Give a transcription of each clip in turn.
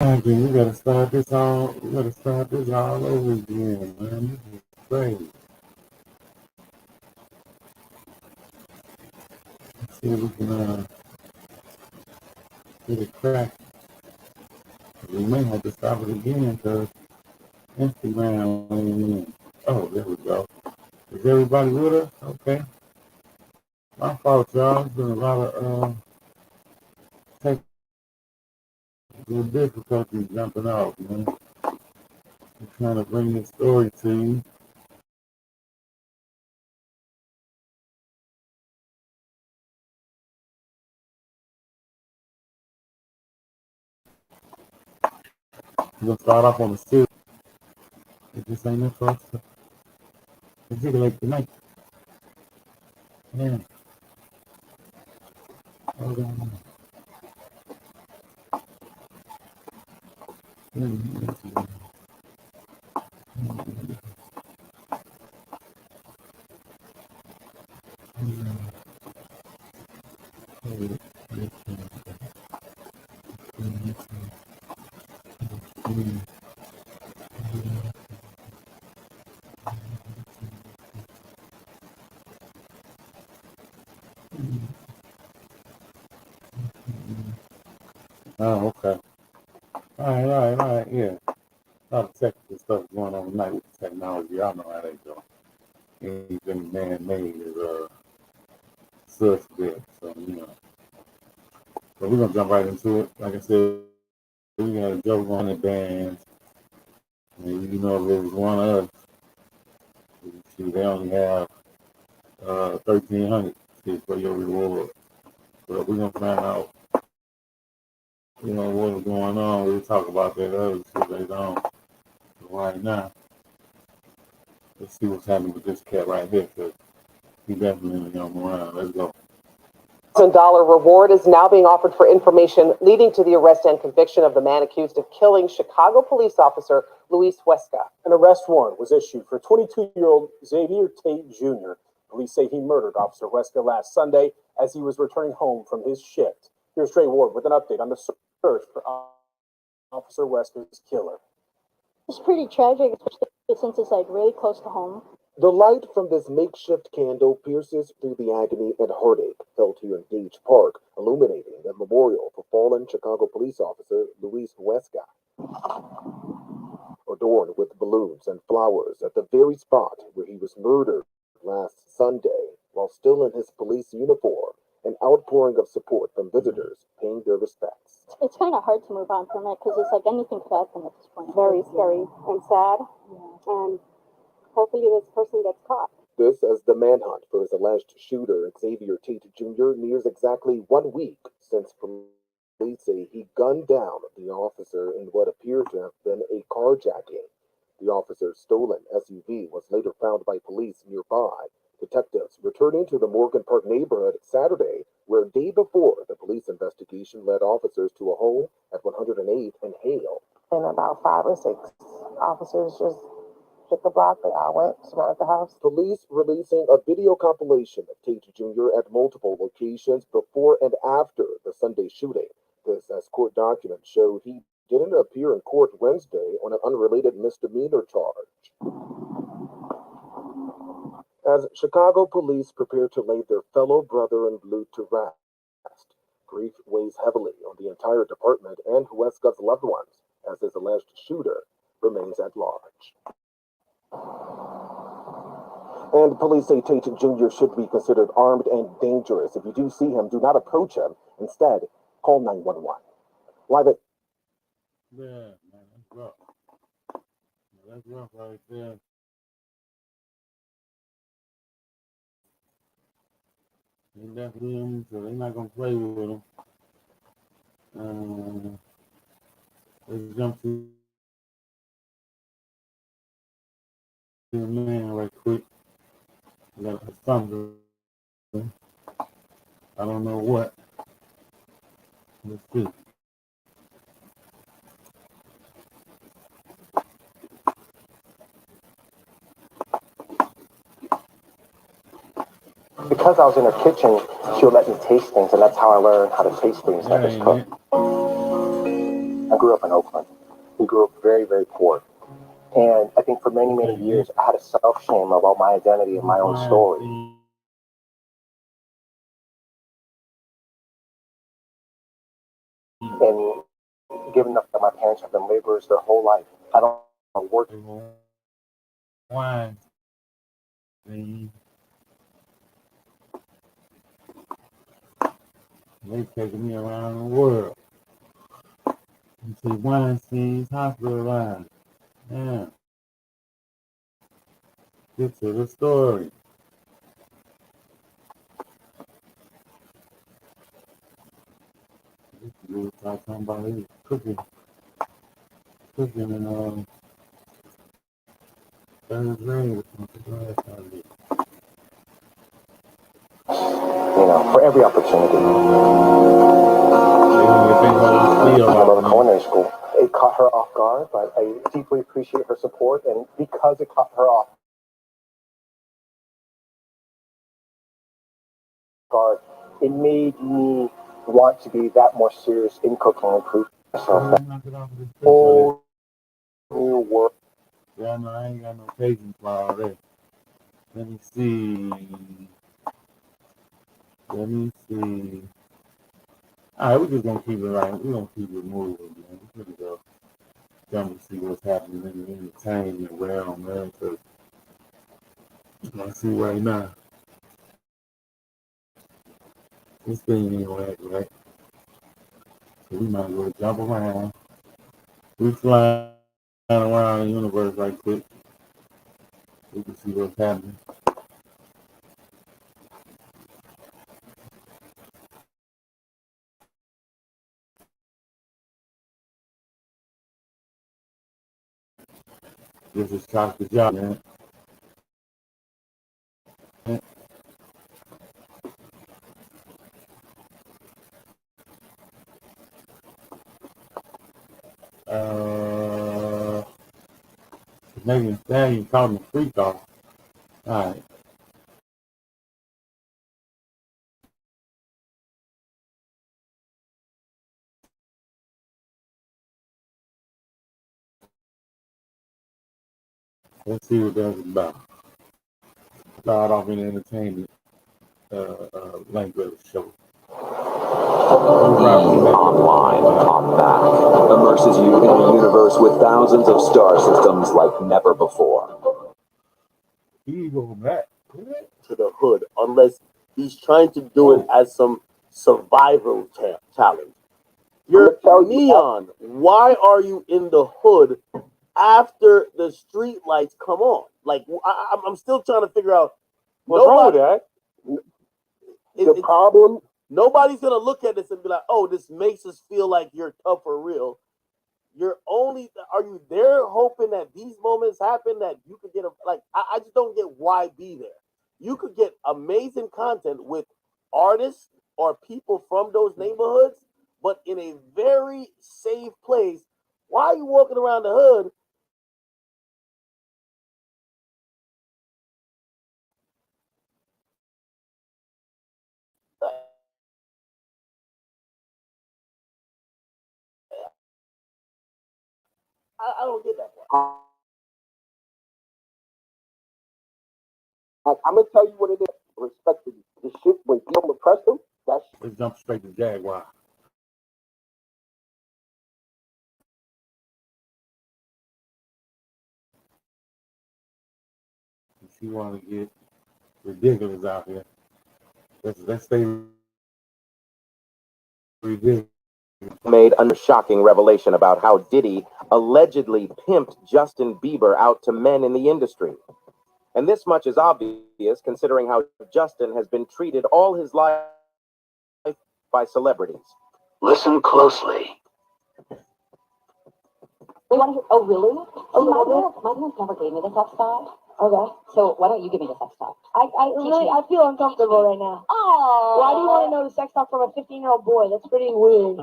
Again, we gotta start this all. We gotta start this all over again, man. This is crazy. Let's see if we can get it cracked. We may have to stop it again because Instagram ain't in. Oh, there we go. Is everybody with us? Okay. My fault, y'all. It's been a lot of technical difficulties jumping off, man. I'm trying to bring this story to you. We're gonna start off on the series. If this ain't it for us to articulate tonight. Yeah. Hold on. Oh, okay. All right, yeah. A lot of technical stuff going on tonight with the technology. Y'all know how they go. Anything man-made is suspect. So, So we're gonna jump right into it. Like I said, we got a joke on the bands. And if it was one of us, they only have 1,300 for your reward. But we're gonna find out, what's going on. We'll talk about that other shit later on. But right now, let's see what's happening with this cat right here, because he definitely don't come around. Let's go. $1,000 reward is now being offered for information leading to the arrest and conviction of the man accused of killing Chicago police officer Luis Huesca. An arrest warrant was issued for 22-year-old Xavier Tate Jr. Police say he murdered Officer Huesca last Sunday as he was returning home from his shift. Here's Trey Ward with an update on the search for Officer Huesca's killer. It's pretty tragic, especially since it's really close to home. The light from this makeshift candle pierces through the agony and heartache held here in Gage Park, illuminating the memorial for fallen Chicago police officer Luis Huesca. Adorned with balloons and flowers at the very spot where he was murdered last Sunday while still in his police uniform, an outpouring of support from visitors paying their respects. It's kind of hard to move on from it because it's anything could happen at this point. Very scary and sad. Yeah. And hopefully this person gets caught. This as the manhunt for his alleged shooter, Xavier Tate Jr., nears exactly 1 week since police say he gunned down the officer in what appeared to have been a carjacking. The officer's stolen SUV was later found by police nearby. Detectives returning to the Morgan Park neighborhood Saturday, where a day before the police investigation led officers to a home at 108 and Hale. And about 5 or 6 officers just hit the block. They all went, surrounded the house. Police releasing a video compilation of Tate Jr. at multiple locations before and after the Sunday shooting. This as court documents show he didn't appear in court Wednesday on an unrelated misdemeanor charge. As Chicago police prepare to lay their fellow brother in blue to rest, grief weighs heavily on the entire department and Huesca's loved ones, as his alleged shooter remains at large. And police say Tate Jr. should be considered armed and dangerous. If you do see him, do not approach him. Instead, call 911. Live it. Yeah, man, that's rough. That's rough right there. They definitely him, so they're not gonna play with him. Let's jump to the man right quick. I got a thunder. I don't know what. Let's see. Because I was in her kitchen, she would let me taste things, and that's how I learned how to taste things like it's cooked. I grew up up in Oakland. He grew up very, very poor. And I think for many, many years, I had a self-shame about my identity and my own story. And given that my parents have been laborers their whole life, I don't work. Wine. They taking me around the world. You see wine scenes, hospitalized. Yeah. Get to the story. This dude talking about his cooking and third grade with the last time. For every opportunity. About culinary school. It caught her off guard, but I deeply appreciate her support, and because it caught her off guard, it made me want to be that more serious in cooking and prove myself. Whole new work. Yeah, no, I ain't got no patience for all that. Let me see. Alright, we're just gonna keep it right. We're gonna keep it moving, man. We're gonna go jump to see what's happening in the entertainment realm, man. Cause I see right now, this thing ain't gonna act right. So we might as well jump around. We flying around the universe right quick. We can see what's happening. This is Shock the Job, man. Megan Thee Stallion called me freak off. Alright. Let's see what that's about. Start off in the entertainment language show. Online Combat immerses you in a universe with thousands of star systems like never before. He go back to the hood unless he's trying to do it as some survival challenge. You're Neon. Why are you in the hood after the street lights come on? Like I'm still trying to figure out. What's wrong with that? The problem. Nobody's gonna look at this and be like, "Oh, this makes us feel like you're tough for real." Are you there hoping that these moments happen that you could get I just don't get why be there. You could get amazing content with artists or people from those neighborhoods, but in a very safe place. Why are you walking around the hood? I don't get that part. I'm gonna tell you what it is. Respect the shit when people oppress them. Let's jump straight to Jaguar. If you want to get ridiculous out here, let's stay ridiculous. Made a shocking revelation about how Diddy allegedly pimped Justin Bieber out to men in the industry. And this much is obvious considering how Justin has been treated all his life by celebrities. Listen closely. Oh, really? Oh, my parents never gave me the sex toy. Okay. So why don't you give me the sex toy? I feel uncomfortable right now. Oh. Why do you want to know the sex talk from a 15-year-old boy? That's pretty weird.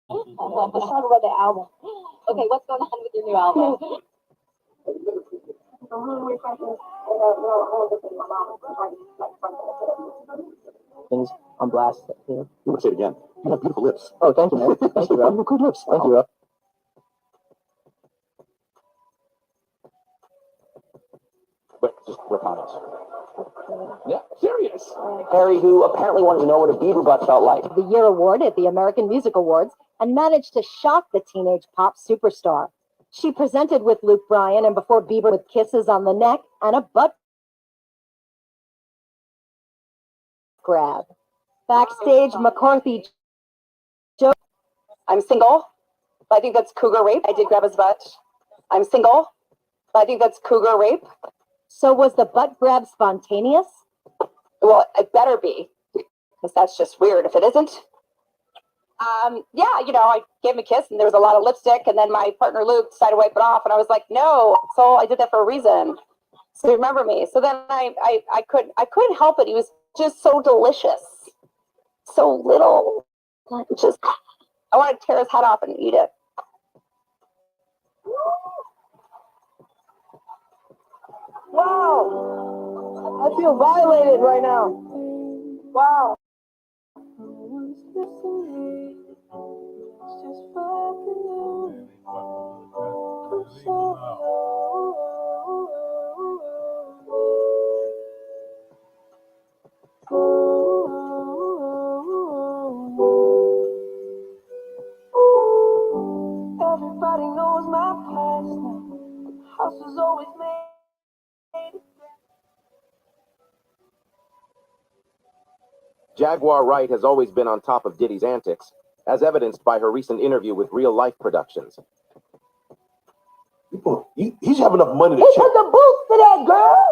Let's talk about the album. Okay, what's going on with your new album? Things on blast here. Let's say it again. You have beautiful lips. Oh, thank you, man. Thank you, You bro. have good lips. Thank you, bro. But just work on it. Yeah, serious. Harry, who apparently wanted to know what a Bieber butt felt like. The Year Award at the American Music Awards and managed to shock the teenage pop superstar. She presented with Luke Bryan and before Bieber with kisses on the neck and a butt grab. Backstage, McCarthy joked, I'm single. I think that's cougar rape. I did grab his butt. I'm single. I think that's cougar rape. so was the butt grab spontaneous? Well, it better be, because that's just weird if it isn't. Yeah, I gave him a kiss and there was a lot of lipstick, and then my partner Luke decided to wipe it off, and I was like, no, so I did that for a reason. So remember me. So then I couldn't help it. He was just so delicious, so little. Just I wanted to tear his head off and eat it. Wow. I feel violated right now. Wow. Everybody knows my past now. House is always made. Jaguar Wright has always been on top of Diddy's antics, as evidenced by her recent interview with Real Life Productions. He should have enough money to He check. put the boots to that girl.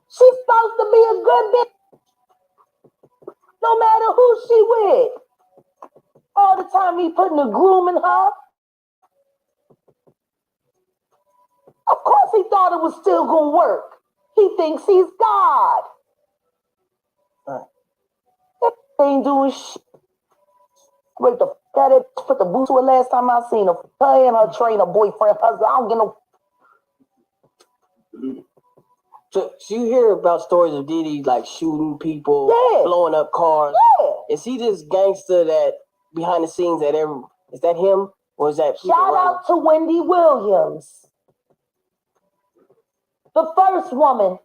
She's supposed to be a good bitch, no matter who she with. All the time he putting a groom in her. Of course he thought it was still gonna work. He thinks he's God. They ain't doing shit. Break the f out of it. Put the boots to her last time I seen her. Her and her trainer, boyfriend, husband. I don't get no. So you hear about stories of Diddy like shooting people, Yeah. blowing up cars. Yeah. Is he this gangster that behind the scenes that is that him or is that people Shout around out to Wendy Williams, the first woman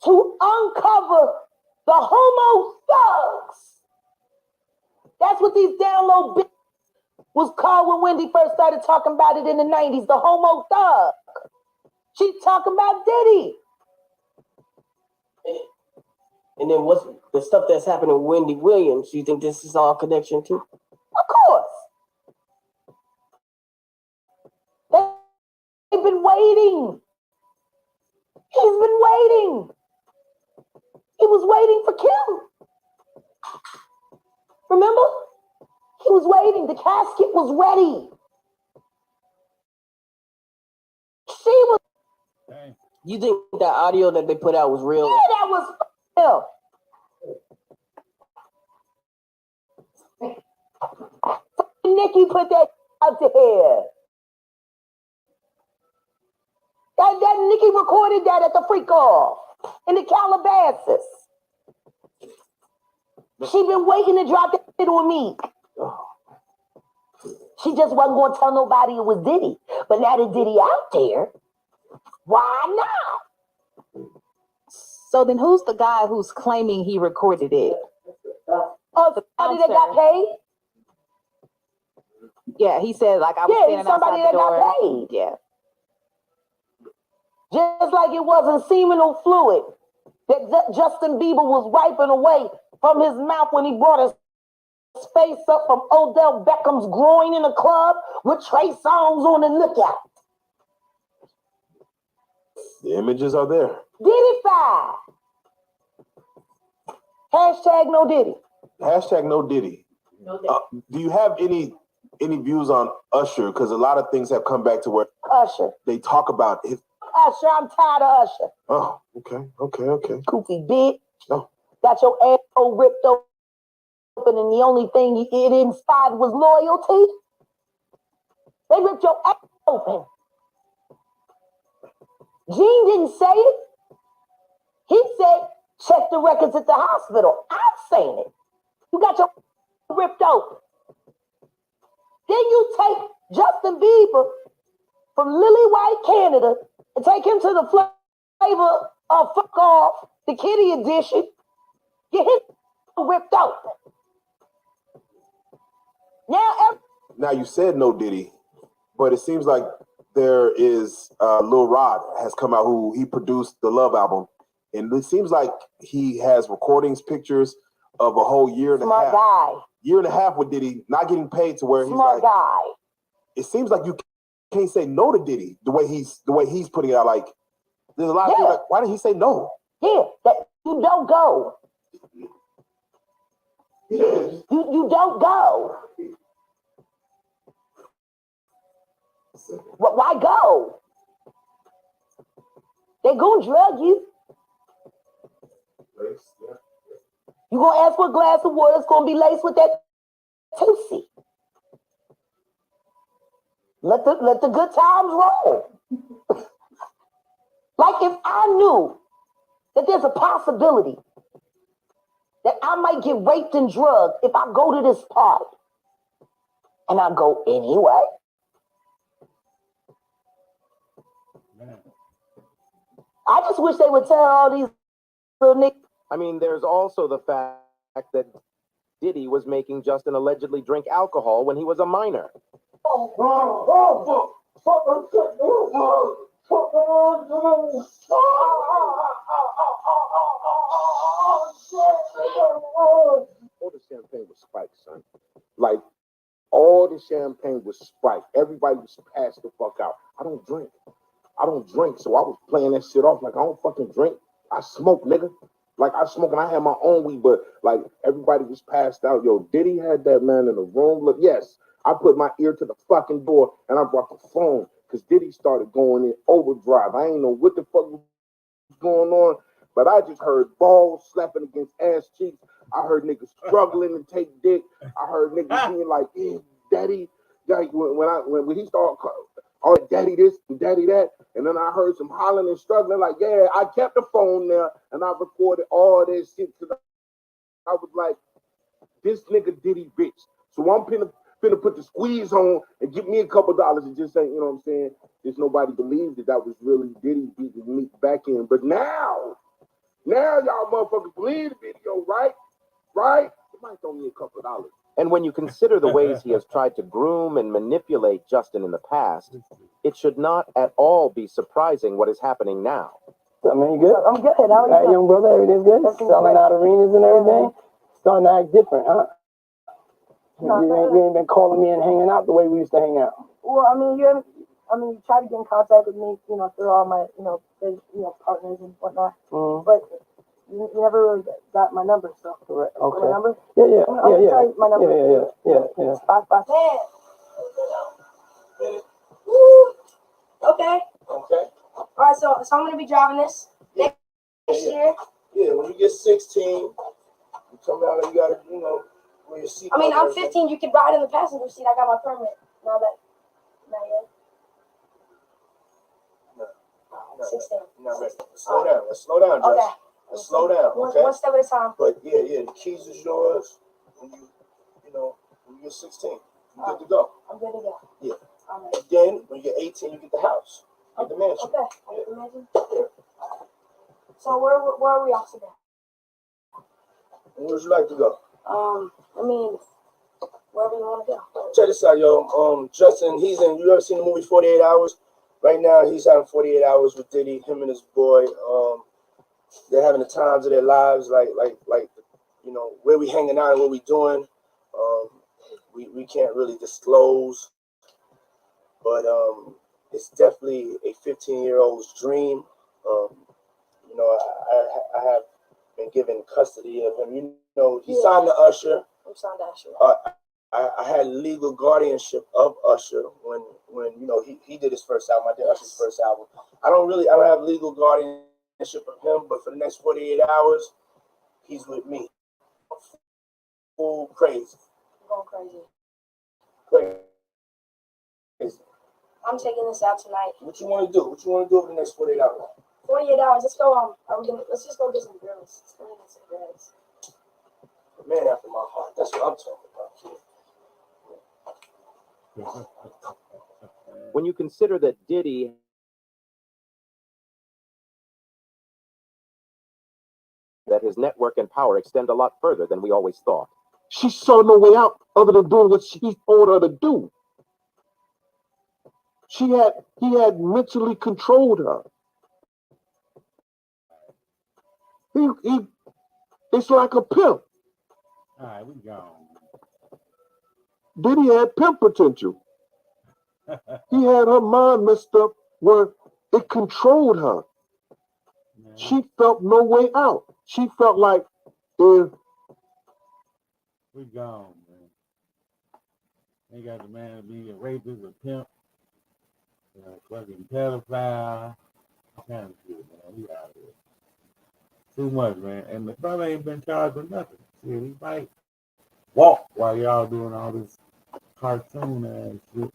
to uncover the homo thugs. That's what these down low bitches was called when Wendy first started talking about it in the 90s, the homo thug. She's talking about Diddy. him? And then what's the stuff that's happening with Wendy Williams? You think this is all connection too? Of course. They've been waiting. He's been waiting. He was waiting for Kim. Remember? He was waiting. The casket was ready. She was. You think that audio that they put out was real? Yeah, that was him. Nikki put that out to here. That Nikki recorded that at the freak off in the Calabasas. She been waiting to drop that shit on me. She just wasn't going to tell nobody it was Diddy. But now that Diddy out there, why not? So then who's the guy who's claiming he recorded it? Oh, somebody that got paid? Yeah, he said like I was Yeah, standing somebody outside the that door. got paid. Yeah. Just like it wasn't seminal fluid that Justin Bieber was wiping away from his mouth when he brought his face up from Odell Beckham's groin in a club with Trey Songz on the lookout. The images are there. Diddy-fied. Hashtag no Diddy. Hashtag no Diddy. Do you have any views on Usher? Because a lot of things have come back to where Usher. they talk about his. Usher, I'm tired of Usher. Oh, okay. Goofy bitch. Oh. Got your asshole ripped open and the only thing it inspired was loyalty. They ripped your ass open. Gene didn't say it. He said Check the records at the hospital. I've seen it. You got your ripped open. Then you take Justin Bieber from Lily White, Canada, and take him to the flavor of Fuck Off, the Kitty edition. Get his ripped open. Now you said no Diddy, but it seems like there is Lil Rod has come out who he produced the Love album, and it seems like he has recordings, pictures of a whole year and a half. Year and a half with Diddy, not getting paid to where he's like. It seems like you can't say no to Diddy the way he's putting it out. Like there's a lot of people like, why did he say no? Yeah, that you don't go. You don't go. Why go? They gonna drug you. You gonna ask for a glass of water? It's gonna be laced with that Tootsie. Let the good times roll. Like if I knew that there's a possibility that I might get raped and drugged if I go to this party, and I go anyway. I just wish they would tell all these little niggas. I mean, there's also the fact that Diddy was making Justin allegedly drink alcohol when he was a minor. All the champagne was spiked, son. Like all the champagne was spiked. Everybody was passed the fuck out. I don't drink, so I was playing that shit off like I don't fucking drink. I smoke, nigga. Like I smoke and I had my own weed, but like everybody was passed out. Yo, Diddy had that man in the room. Look, yes, I put my ear to the fucking door and I brought the phone because Diddy started going in overdrive. I ain't know what the fuck was going on, but I just heard balls slapping against ass cheeks. I heard niggas struggling to take dick. I heard niggas being like, "Yeah, daddy." Like when he started oh, daddy this and daddy that. And then I heard some hollering and struggling like, yeah, I kept the phone there and I recorded all this shit because I was like, this nigga Diddy bitch. So I'm finna put the squeeze on and give me a couple dollars and just say, you know what I'm saying? Just nobody believed that was really Diddy beating me back in. But now y'all motherfuckers believe the video, right? Right? It might throw me a couple dollars. And when you consider the ways he has tried to groom and manipulate Justin in the past, it should not at all be surprising what is happening now. I mean, you good? I'm good. How are you? Young brother, everything's good? Selling out arenas and everything? Starting to act different, huh? You ain't been calling me and hanging out the way we used to hang out. Well, I mean, you try to get in contact with me, through all my, partners and whatnot. Mm-hmm. But you never really got my number, so. Correct. Okay. My number? Yeah. Tell you my number. Yeah. 5. Okay. Okay. All right, so I'm gonna be driving this next year. Yeah, when you get 16, you come out and you gotta, wear your seat. I mean, I'm 15. You can ride in the passenger seat. I got my permit. Not yet. No, 16. Not ready. Slow down. Let's slow down, Jess. Okay. Let's slow down. Okay. One step at a time. But yeah, the keys is yours. When when you get 16, you're good to go. I'm good to go. Yeah. All right. And then when you get 18, you get the house. Get the mansion. Okay. I get the mansion. So where are we off today? Where would you like to go? I mean, wherever you want to go. Check this out, yo. Justin, you ever seen the movie 48 Hours? Right now, he's having 48 hours with Diddy, him and his boy. They're having the times of their lives, like, where we hanging out and what we doing. We can't really disclose, but it's definitely a 15-year-old's dream. I have been given custody of him. He signed to Usher. I'm signed to Usher. I had legal guardianship of Usher when he did his first album. I did Usher's first album. I don't have legal guardianship of him, but for the next 48 hours, he's with me. Full crazy. I'm going crazy. I'm taking this out tonight. What you want to do? What you want to do over the next 48 hours? $48. Let's go. Let's just go get some girls. Let's go get some girls. Man after my heart. That's what I'm talking about. When you consider that Diddy that his network and power extend a lot further than we always thought. She saw no way out other than doing what he told her to do. He had mentally controlled her. It's like a pimp. All right, we gone. Diddy had pimp potential. He had her mind messed up where it controlled her. Man. She felt no way out. She felt like if We gone, man. They got the man to be a rapist, a pimp, a fucking pedophile. Kind of shit, man. We out here. Too much, man. And the brother ain't been charged with nothing. Shit, he might walk while y'all doing all this cartoon ass shit.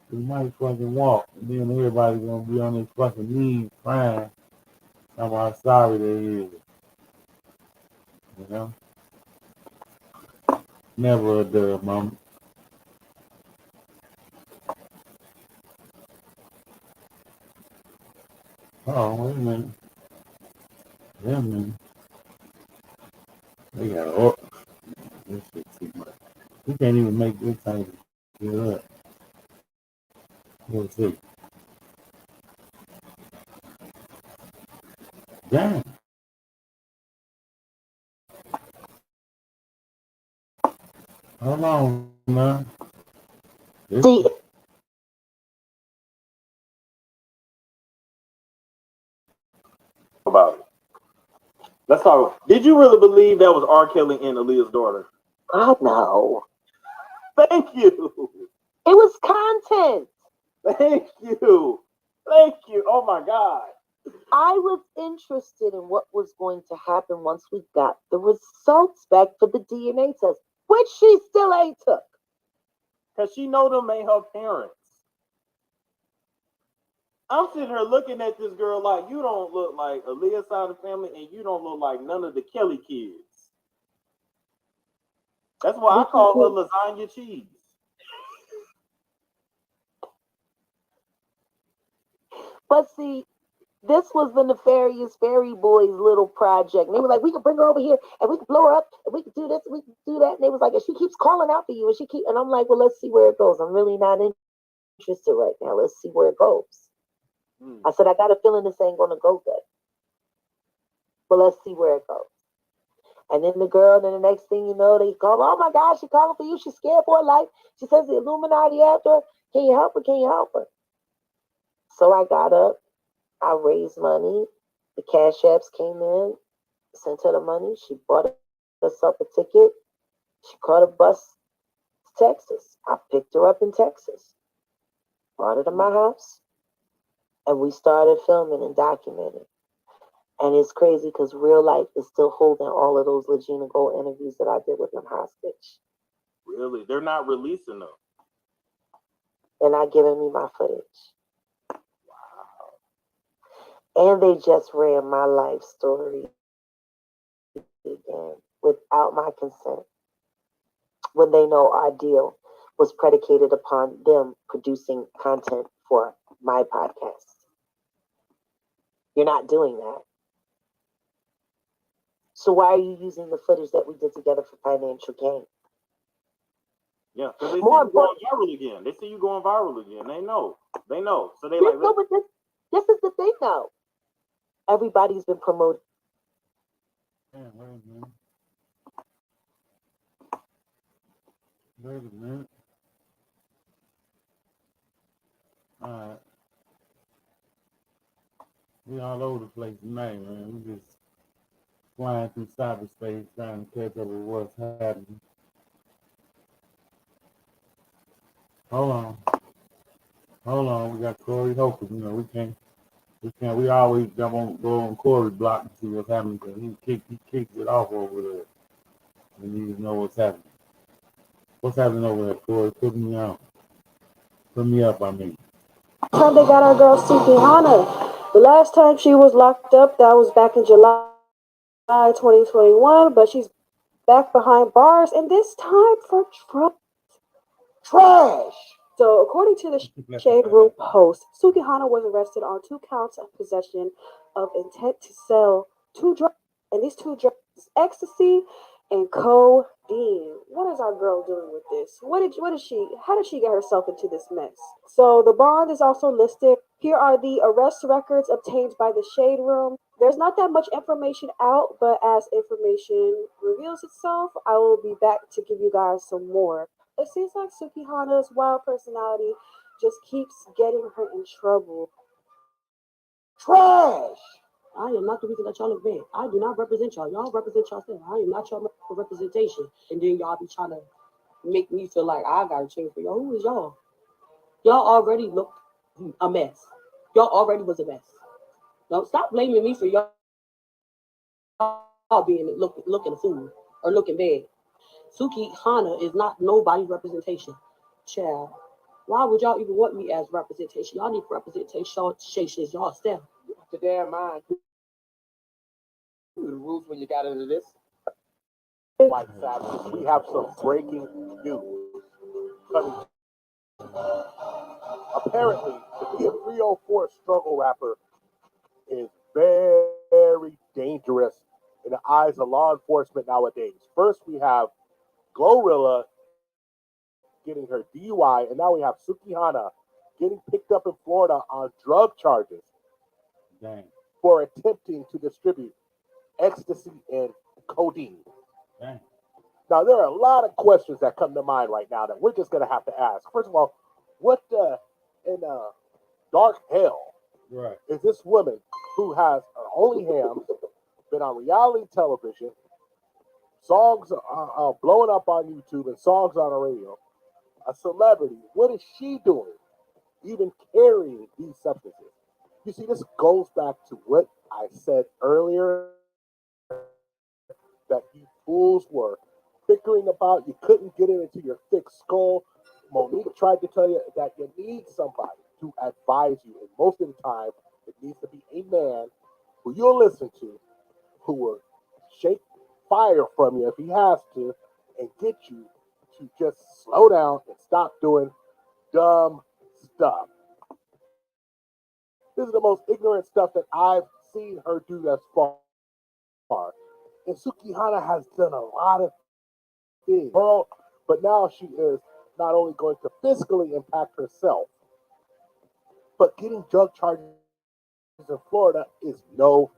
He might fucking walk, and then everybody gonna be on this fucking knees crying about how sorry they is. You know? Never a dull moment. Oh, wait a minute. Yeah, man. They got this shit too much. We can't even make this type of shit up. We'll see. Damn. Hold on, man. See, About it. Let's talk. Did you really believe that was R. Kelly and Aaliyah's daughter? God, no. Thank you. It was content. Thank you. Thank you. Oh my God. I was interested in what was going to happen once we got the results back for the DNA test, which she still ain't took. Because she know them ain't her parents. I'm sitting here looking at this girl like, you don't look like Aaliyah's side of the family, and you don't look like none of the Kelly kids. That's why I call her lasagna cheese. But see, this was the nefarious Fairy Boys little project. And they were like, we can bring her over here and we can blow her up and we can do this and we can do that. And they was like, and she keeps calling out for you and I'm like, well, let's see where it goes. I'm really not interested right now. Let's see where it goes. I said, I got a feeling this ain't gonna go good. But let's see where it goes. And then the girl, then the next thing you know, they call, oh my God, she's calling for you. She's scared for her life. She says the Illuminati after her. Can you help her? Can you help her? So I got up. I raised money. The cash apps came in, sent her the money. She bought herself a ticket. She caught a bus to Texas. I picked her up in Texas, brought her to my house, and we started filming and documenting. And it's crazy because real life is still holding all of those Legina Gold interviews that I did with them hostage. Really? They're not releasing them. They're not giving me my footage. And they just ran my life story again without my consent. When they know our deal was predicated upon them producing content for my podcast. You're not doing that. So why are you using the footage that we did together for financial gain? Yeah, because they see you going viral again. They see you going viral again. They know. They know. So they like. No, but this is the thing now. Everybody's been promoted. Wait a minute. Wait a minute. All right. We all over the place tonight, man. We just flying through cyberspace trying to catch up with what's happening. Hold on. We got Corey Holcomb. You know, we always go on Corey block and see what's happening because he kicks it off over there. We need to know what's happening. What's happening over there, Corey? Put me out. Put me up, I mean. Sunday got our girl Suki Hana The last time she was locked up, that was back in July 2021, but she's back behind bars, and this time for trash. So, according to the Shade Room Post, Sukihana was arrested on 2 counts of possession of intent to sell 2 drugs, and these 2 drugs, ecstasy and codeine. What is our girl doing with this? How did she get herself into this mess? So the bond is also listed. Here are the arrest records obtained by the Shade Room. There's not that much information out, but as information reveals itself, I will be back to give you guys some more. It seems like Sukihana's wild personality just keeps getting her in trouble. Trash! I am not the reason that y'all look bad. I do not represent y'all. Y'all represent yourself. I am not your representation. And then y'all be trying to make me feel like I gotta change for y'all. Who is y'all? Y'all already look a mess. Y'all already was a mess. Don't stop blaming me for y'all being looking a fool or looking bad. Sukihana is not nobody's representation. Child, why would y'all even want me as representation? Y'all need representation yourself. The damn mind. The rules when you got into this. White Sabbath. We have some breaking news coming. Apparently, to be a 304 struggle rapper is very dangerous in the eyes of law enforcement nowadays. First, we have Glorilla getting her DUI, and now we have Sukihana getting picked up in Florida on drug charges for attempting to distribute ecstasy and codeine. Dang. Now, there are a lot of questions that come to mind right now that we're just going to have to ask. First of all, what in dark hell is this woman who has her holy hams, been on reality television, songs blowing up on YouTube and songs on the radio, a celebrity? What is she doing even carrying these substances? You see, this goes back to what I said earlier, that you fools were bickering about. You couldn't get it into your thick skull. Monique tried to tell you that you need somebody to advise you, and most of the time, it needs to be a man who you'll listen to, who will shake fire from you if he has to, and get you to just slow down and stop doing dumb stuff. This is the most ignorant stuff that I've seen her do thus far. And Sukihana has done a lot of things, but now she is not only going to fiscally impact herself, but getting drug charges in Florida is no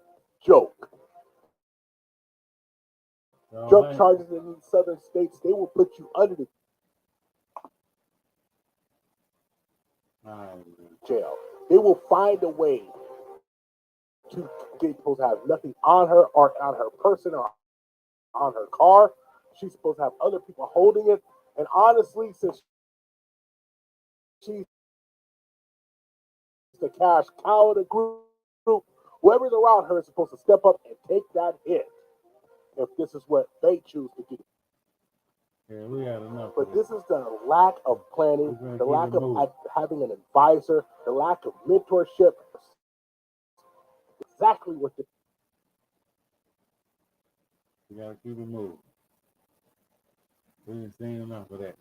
joke. Drug charges in these southern states, they will put you under the jail. They will find a way to get supposed to have nothing on her or on her person or on her car. She's supposed to have other people holding it. And honestly, since she's the cash cow of the group, whoever's around her is supposed to step up and take that hit if this is what they choose to do. Yeah, we had enough. But this is the lack of planning, the lack of having an advisor, the lack of mentorship. Exactly what the We gotta keep it moving. We ain't seen enough of that.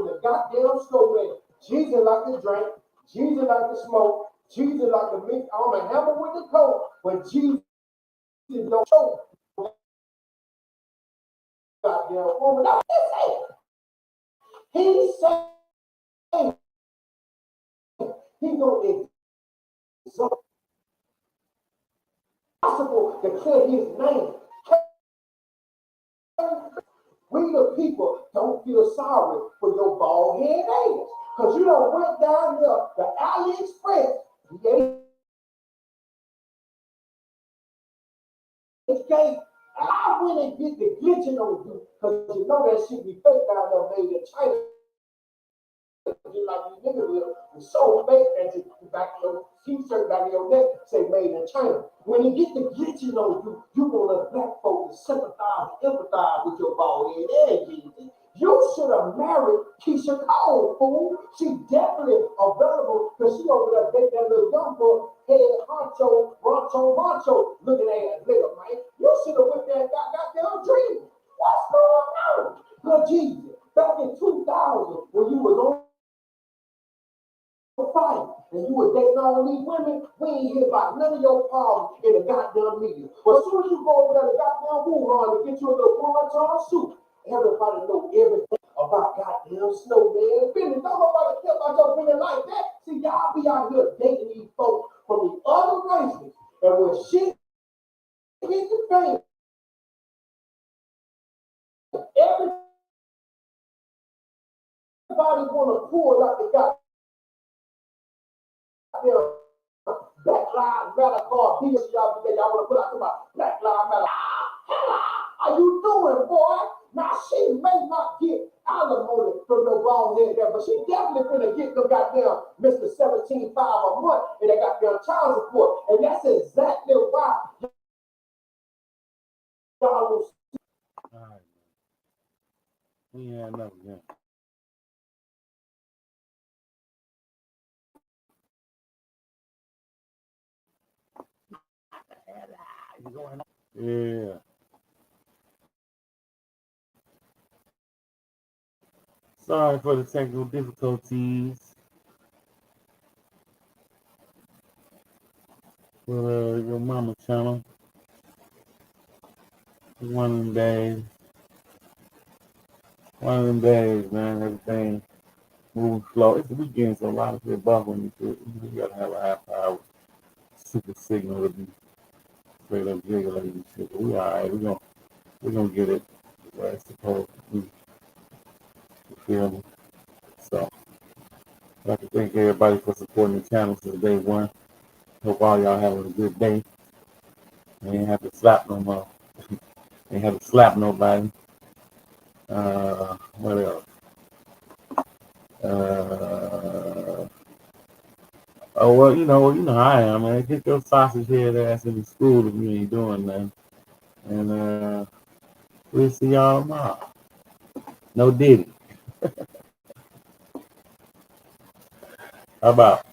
the goddamn snowman. Jesus like to drink, Jesus like to smoke, Jesus like to mix on the hammer with the coke. When Jesus don't choke, goddamn woman. That's what he said. He gonna exalt possible declare his name. We the people don't feel sorry for your bald head ass. Cause you don't went down there the AliExpress. Okay, I went and get the glitching on you because you know that shit be fake down there made in China. Just like these niggas will so fake that you back your t-shirt back of your neck say made in China. When you get the glitching on you, you gonna let black folks sympathize and empathize with your bald head ass, Jesus. You should have married Keisha Cole, fool. She definitely available because she over there dating that little young boy, head honcho, looking ass nigga, man. You should have went there and got goddamn dream. What's going on? Good Jesus. Back in 2000, when you was on fight and you were dating all these women, we ain't hear about none of your problems in the goddamn media. But as soon as you go over there to goddamn Wuhan to get you a little Wuhan suit, everybody know everything about goddamn snowman business. Don't nobody care about your women like that. See, y'all be out here dating these folks from the other races, and when shit hit the fan, everybody wanna pull out the goddamn Black Lives Matter card. Y'all want to put out about Black Lives Matter. How you doing, boy? Now she may not get alimony from no bald head there, but she definitely gonna get them goddamn Mr. 17.5 a month and they got their child support. And that's exactly why y'all will see. All right, man. We ain't had enough of them. Yeah. Sorry for the technical difficulties. With your mama channel. One of them days. One of them days, man. Everything moving slow. It's the weekend, so a lot of people buffering. You gotta have a half hour super signal to be straight up jiggling and shit. But we alright. We're gonna get it where it's supposed to be. You feel me? So I'd like to thank everybody for supporting the channel since day one. Hope all y'all having a good day. I ain't have to slap no more. Ain't have to slap nobody. What else? Oh well, you know how I am, man. Get your sausage head ass in the school if you ain't doing nothing. And we'll see y'all tomorrow. No Diddy. How about?